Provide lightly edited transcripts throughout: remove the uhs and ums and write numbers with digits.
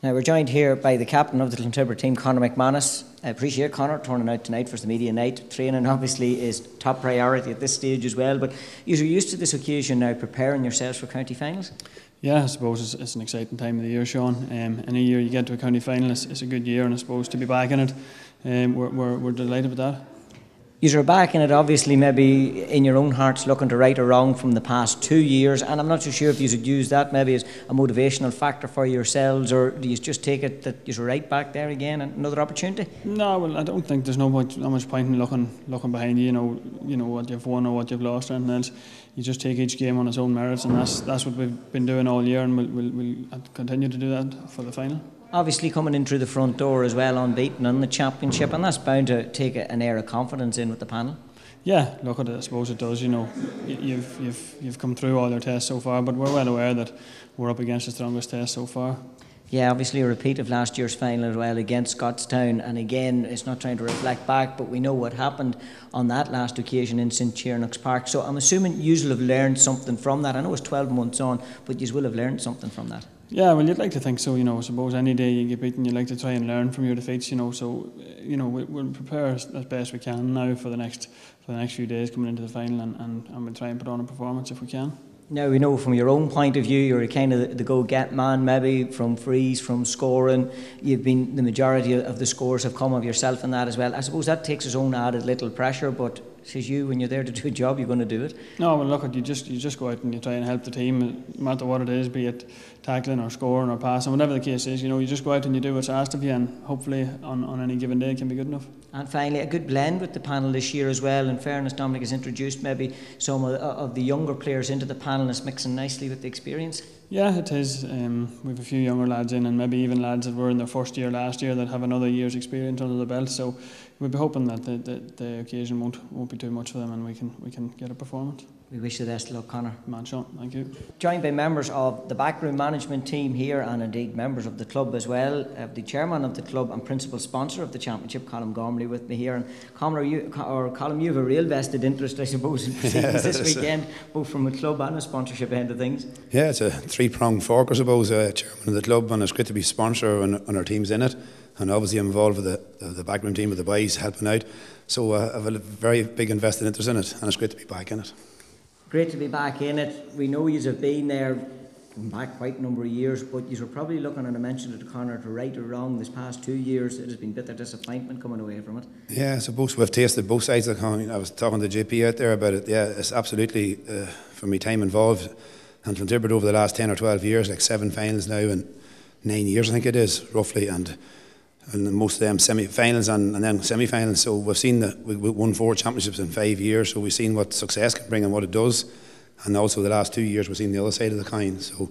Now we're joined here by the captain of the Clontibret team, Conor McManus. I appreciate Conor turning out tonight for the media night. Training obviously is top priority at this stage as well, but you're used to this occasion now, preparing yourselves for county finals? Yeah, I suppose it's an exciting time of the year, Sean. Any year you get to a county final, it's a good year, and I suppose to be back in it, we're delighted with that. You're back in it, obviously, maybe in your own hearts looking to right or wrong from the past 2 years, and I'm not so sure if you should use that maybe as a motivational factor for yourselves, or do you just take it that you're right back there again and another opportunity? No, well, I don't think there's not much point in looking behind you know what you've won or what you've lost or anything else. You just take each game on its own merits, and that's what we've been doing all year, and we'll continue to do that for the final. Obviously coming in through the front door as well, unbeaten in the championship, and that's bound to take an air of confidence in with the panel. Yeah, look at it. I suppose it does. You know, you've come through all your tests so far, but we're well aware that we're up against the strongest test so far. Yeah, obviously a repeat of last year's final as well against Scottstown, and again it's not trying to reflect back, but we know what happened on that last occasion in St Cheernocks Park, so I'm assuming you will have learned something from that. I know it's 12 months on, but you will have learned something from that. Yeah, well, you'd like to think so. I suppose any day you get beaten, you like to try and learn from your defeats. So we'll prepare as best we can now for the next few days coming into the final, and we'll try and put on a performance if we can. Now we know from your own point of view, you're kind of the go-get man, maybe from frees, from scoring. You've been, the majority of the scores have come of yourself in that as well. I suppose that takes its own added little pressure, but says you, when you're there to do a job, you're going to do it. No, well, look, you just go out and you try and help the team, no matter what it is, be it tackling or scoring or passing, whatever the case is. You just go out and you do what's asked of you, and hopefully on any given day it can be good enough. And finally, a good blend with the panel this year as well. In fairness, Dominic has introduced maybe some of the younger players into the panel, and it's mixing nicely with the experience. Yeah, it is. We've a few younger lads in, and maybe even lads that were in their first year last year that have another year's experience under the belt. So we'll be hoping that the occasion won't be too much for them, and we can get a performance. We wish you the best of luck, Conor. Man, Sean, thank you. Joined by members of the backroom management team here, and indeed members of the club as well. The chairman of the club and principal sponsor of the championship, Colm Gormley, with me here. And Colm, you have a real vested interest, I suppose, in proceedings this weekend, both from a club and a sponsorship end of things. Yeah, it's a three-pronged fork, I suppose. Chairman of the club, and it's great to be sponsor and our team's in it. And obviously I'm involved with the backroom team with the boys helping out. So I have a very big invested interest in it, and it's great to be back in it. Great to be back in it. We know you have been there back quite a number of years, but you were probably looking, and I mentioned it to Conor, to right or wrong this past 2 years. It has been a bit of disappointment coming away from it. Yeah, I suppose we've tasted both sides of the coin. I was talking to JP out there about it. Yeah, it's absolutely, for me, time involved. And Clontibret over the last 10 or 12 years, like 7 finals now in 9 years, I think it is, roughly, and most of them semi-finals and then semi-finals. So we've seen that we won 4 championships in 5 years, so we've seen what success can bring and what it does. And also the last 2 years we've seen the other side of the coin. So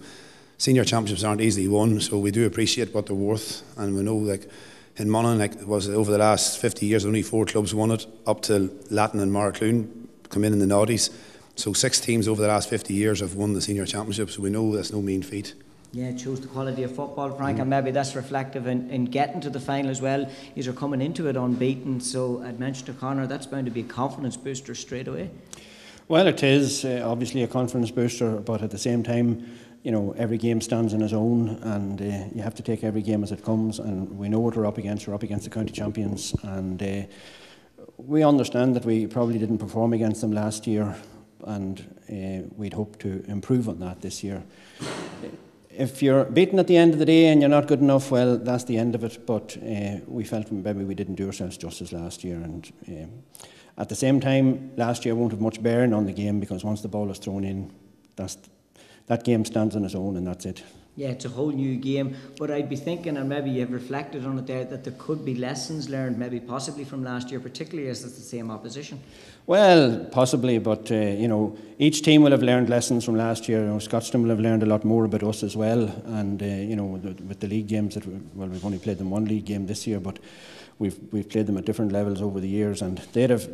senior championships aren't easily won, so we do appreciate what they're worth. And we know, like in Monaghan, like it was over the last 50 years, only 4 clubs won it, up to Latin and Maracloon come in the noughties. So 6 teams over the last 50 years have won the senior championship, so we know that's no mean feat. Yeah, it shows the quality of football, Frank, and maybe that's reflective in getting to the final as well. You're coming into it unbeaten, so I'd mentioned to Conor, that's bound to be a confidence booster straight away. Well, it is obviously a confidence booster, but at the same time, every game stands on its own, and you have to take every game as it comes, and we know what we're up against. We're up against the county champions, and we understand that we probably didn't perform against them last year, and we'd hope to improve on that this year. If you're beaten at the end of the day and you're not good enough, well, that's the end of it. But we felt maybe we didn't do ourselves justice last year. And at the same time, last year won't have much bearing on the game, because once the ball is thrown in, that game stands on its own, and that's it. Yeah, it's a whole new game. But I'd be thinking, and maybe you've reflected on it there, that there could be lessons learned, maybe possibly from last year, particularly as it's the same opposition. Well, possibly, but each team will have learned lessons from last year. Scottstown will have learned a lot more about us as well, and with the league games we've only played them 1 league game this year, but we've played them at different levels over the years, and they'd have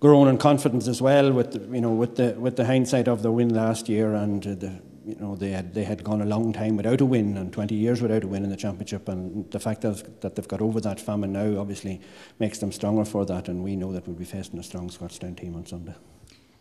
grown in confidence as well with the hindsight of their win last year, and they had gone a long time without a win, and 20 years without a win in the championship, and the fact that they've got over that famine now obviously makes them stronger for that, and we know that we'll be facing a strong Scottstown team on Sunday.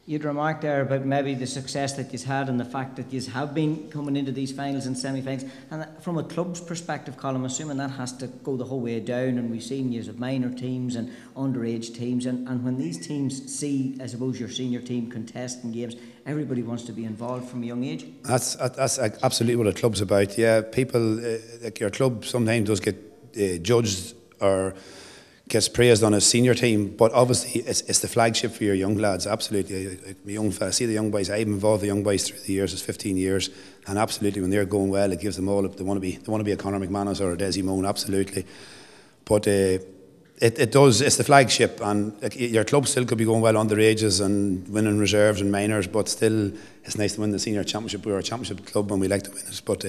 You'd remarked there about maybe the success that you've had and the fact that you have been coming into these finals and semi-finals. And from a club's perspective, Colin, I'm assuming that has to go the whole way down. And we've seen you have minor teams and underage teams. And when these teams see, I suppose, your senior team contesting games, everybody wants to be involved from a young age. That's absolutely what a club's about. Yeah, people, like your club sometimes does get judged or gets praised on a senior team, but obviously it's the flagship for your young lads. Absolutely, see the young boys. I've involved the young boys through the years. It's 15 years, and absolutely when they're going well, it gives them all. They want to be a Conor McManus or a Desi Moan. Absolutely, but it does. It's the flagship, and like, your club still could be going well underages and winning reserves and minors, but still, it's nice to win the senior championship. We're a championship club, and we like to win it. But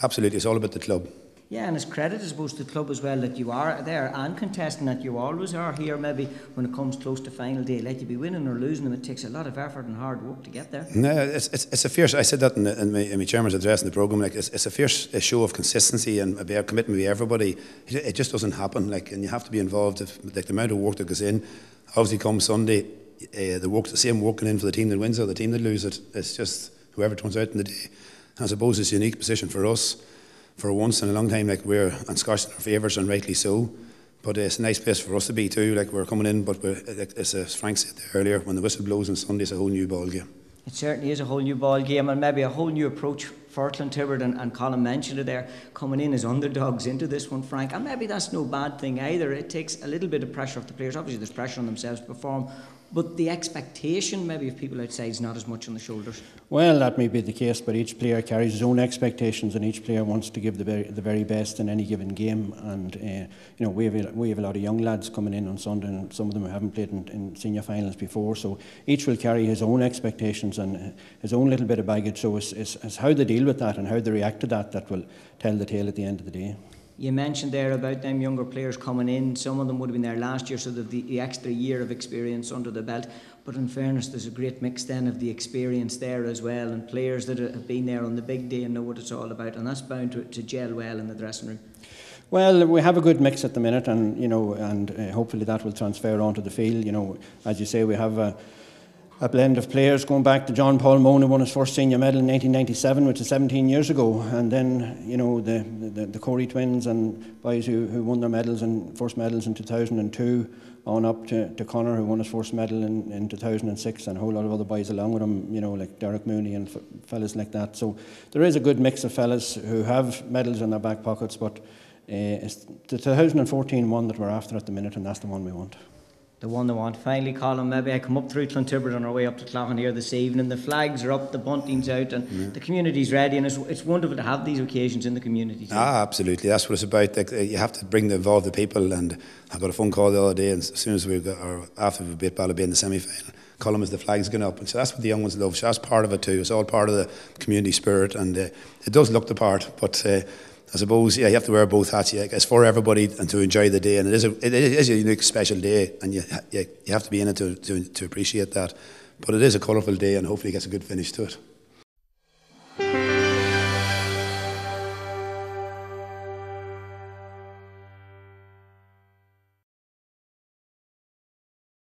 absolutely, it's all about the club. Yeah, and it's credit, I suppose, to the club as well that you are there and contesting, that you always are here. Maybe when it comes close to final day, let you be winning or losing them, it takes a lot of effort and hard work to get there. No, it's a fierce. I said that in my chairman's address in the programme. Like it's a fierce show of consistency and a commitment with everybody. It just doesn't happen. Like, and you have to be involved. Like the amount of work that goes in. Obviously, come Sunday, the same working in for the team that wins or the team that loses it. It's just whoever turns out in the day. And I suppose it's a unique position for us. For once in a long time, like we're on Scotch in our favours, and rightly so. But it's a nice place for us to be too. Like we're coming in, but as Frank said earlier, when the whistle blows on Sunday, it's a whole new ball game. It certainly is a whole new ball game, and maybe a whole new approach for Clontibret. And Colin mentioned it there, coming in as underdogs into this one, Frank. And maybe that's no bad thing either. It takes a little bit of pressure off the players. Obviously, there's pressure on themselves to perform. But the expectation maybe of people outside is not as much on the shoulders. Well, that may be the case, but each player carries his own expectations, and each player wants to give the very best in any given game. And we have a lot of young lads coming in on Sunday, and some of them haven't played in senior finals before. So each will carry his own expectations and his own little bit of baggage. So it's how they deal with that and how they react to that will tell the tale at the end of the day. You mentioned there about them younger players coming in. Some of them would have been there last year, so that the extra year of experience under the belt. But in fairness, there's a great mix then of the experience there as well, and players that have been there on the big day and know what it's all about, and that's bound to gel well in the dressing room. Well, we have a good mix at the minute, and hopefully that will transfer onto the field. As you say, we have a blend of players going back to John Paul Moan, who won his first senior medal in 1997, which is 17 years ago, and then the Corey twins and boys who won their first medals in 2002, on up to Conor, who won his first medal in 2006, and a whole lot of other boys along with him, like Derek Mooney and fellas like that. So there is a good mix of fellas who have medals in their back pockets, but it's the 2014 one that we're after at the minute, and that's the one we want. The one they want. Finally, Colin, maybe I come up through Clontibret on our way up to Cloughan here this evening. The flags are up, the bunting's out, and the community's ready, and it's wonderful to have these occasions in the community too. Absolutely, that's what it's about. Like, you have to involve the people, and I got a phone call the other day, and as soon as after we beat Ballabay in the semi-final, Colin, as the flag's going up, and so that's what the young ones love. So that's part of it too. It's all part of the community spirit, and it does look the part, but I suppose, you have to wear both hats. It's for everybody and to enjoy the day, and it is a unique, special day, and you have to be in it to appreciate that. But it is a colourful day, and hopefully it gets a good finish to it.